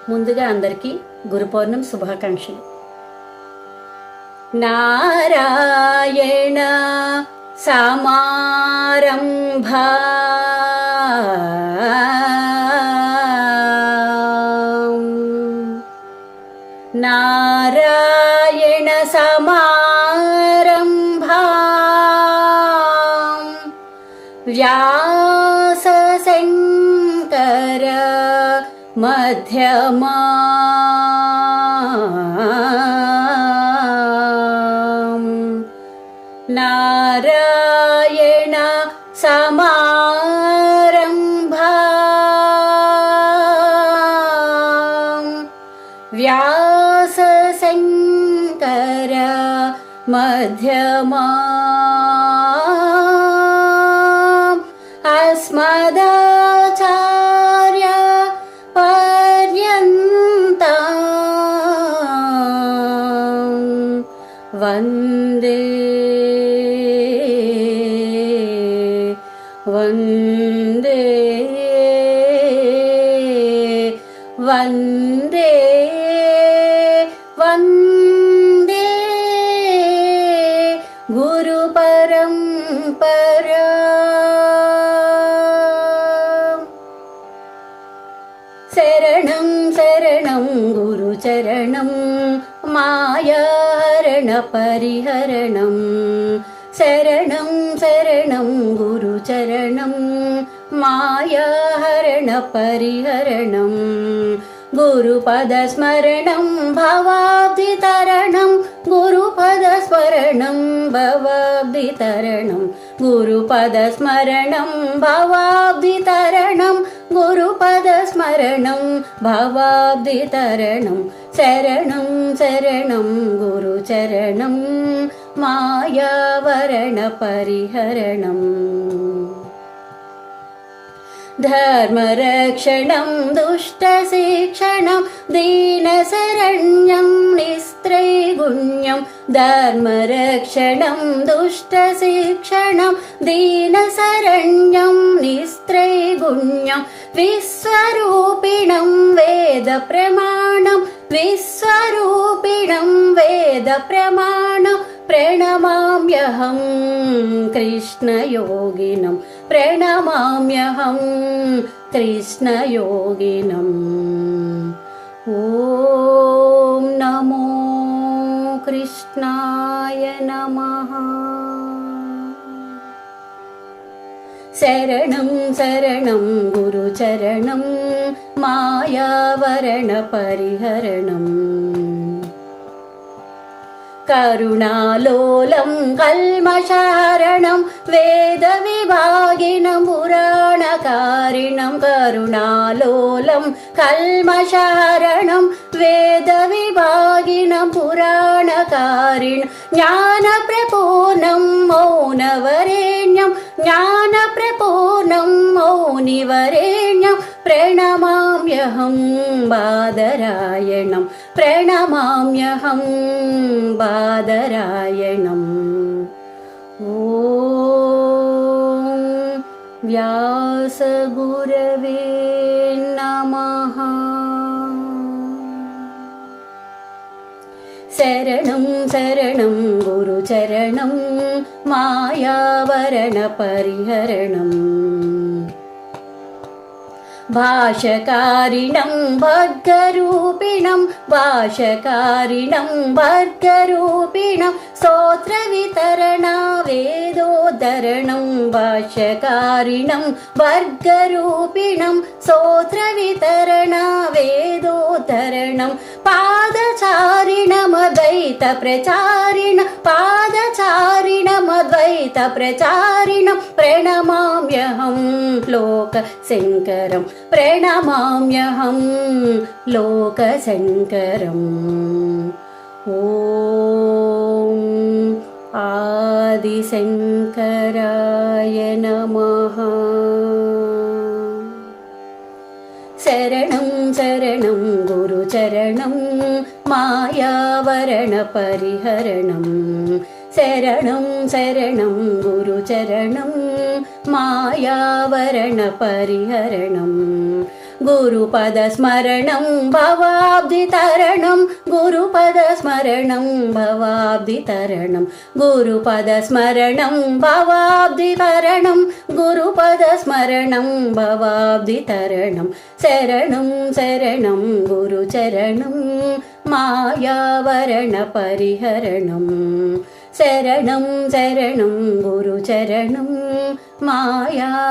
ముందుగా అందరికీ గురు పౌర్ణమి శుభాకాంక్షలు. నారాయణ సమారంభా నారాయణ సమారంభా వ్యాస శంకర మధ్యమా నారాయణ సమారంభా వ్యాస శంకర మధ్యమా అస్మదాచార్య పర్యంతం వందే వందే వందే వందే గురు పరంపరా. శరణం శరణం గురు చరణం మాయాహరణ పరిహరణం. శరణం శరణం గురు చరణం మాయాహరణ పరిహరణం. గురుపద స్మరణం భవాబ్ది తరణం. గురుపద స్మరణం భవాబ్ది తరణం. గురుపద స్మరణం భవాబ్ది తరణం. గురుపద స్మరణం భవాబ్ది తరణం. శరణం శరణం గురు చరణం మాయావరణ పరిహరణం. ధర్మరక్షణం దుష్టశిక్షణం దీనశరణ్యం నిస్త్రైగుణ్యం. ధర్మరక్షణం దుష్టశిక్షణం దీనశరణ్యం నిస్త్రైగుణ్యం. విశ్వరూపిణం వేద ప్రమాణం. విశ్వరూపిణం వేద ప్రమాణం. ప్రణమామ్యహం కృష్ణయోగినం. ప్రణమామ్యహం కృష్ణయోగినం. ఓం నమో కృష్ణాయ నమః. శరణం శరణం గురు చరణం మాయావరణ పరిహరణం. కరుణాలోలం కల్మషహరణం వేద విభాగినం పురాణకారిణం. కరుణాలోలం కల్మషహరణం వేద విభాగినం పురాణకారిణం. జ్ఞానప్రపూర్ణం మౌనవరేణ్యం. జ్ఞానప్రపూర్ణం మౌనివరేణ్యం. ప్రణమామ్యహం బాదరాయణం. ప్రణమామ్యహం బాదరాయణం. ఓం వ్యాసగురవే నమః. శరణం శరణం గురు చరణం మాయావరణ పరిహరణం. భాషకారిణం భర్గరూపిణం. భాషకారిణం భర్గరూపిణం. స్తోత్ర వితరణ వేదోద్ధరణం. భాషకారిణం భర్గరూపిణం. స్తోత్ర వితరణ వేదోద్ధరణం. పాదచారిణమద్వైత ప్రచారిణ. పాదచారిణమద్వైత ప్రచారిణ. ప్రణమామ్యహం లోక శంకరం. ప్రణమామ్యహం లోకశంకరం. ఓం ఆదిశంకరాయ నమః. శరణం శరణం గురు చరణం మాయావరణ పరిహరణం. శరణం శరణం గురుచరణం మాయావరణ పరిహరణం गुरुपदस्मरणं भवाब्धितरणं गुरुपदस्मरणं भवाब्धितरणं गुरुपदस्मरणं भवाब्धितरणं गुरुपदस्मरणं भवाब्धितरणं शरणं शरणं गुरुचरणं मायावरणपरिहरणं शरणं शरणं गुरुचरणं मायावरणपरिहरणम्